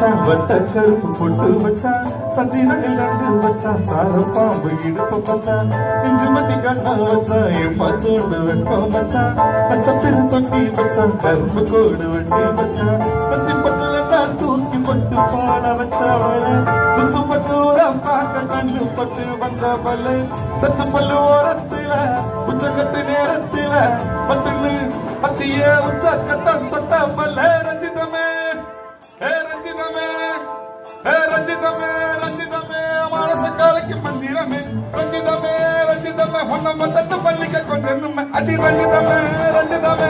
வச்சான் வட்ட கருப்பு பொட்டு வச்சான் சந்திரனில் நண்டு வச்சான் சார பாம்பு இடுப்பு வச்சான் இன்று மட்டி கண்ணா வச்சான் எம்மத்தோடு வெப்பம் வச்சான் பச்சத்திரு தொட்டி வச்சான் கரும்பு கோடு வெட்டி வச்சான் பத்தி பட்டுல தூக்கி பட்டு பாட வச்சவள சுத்து பட்டு பார்க்க கண்ணு பட்டு வந்த பல்ல தத்து பல்லு ஓரத்தில உச்சகத்து நேரத்தில பத்துன்னு பத்திய உச்சக்கத்தான் தொட்ட பல்ல ரஞ்சிதமே ரஞ்சிதமே ரஞ்சிதமே ரஞ்சிதமே மானச காலைக்கு மந்திரமே ரஞ்சிதமே ரஞ்சிதமே ஒன்ன தட்டு பள்ளிக்க கொண்டு அடி ரஞ்சிதமே ரஞ்சிதமே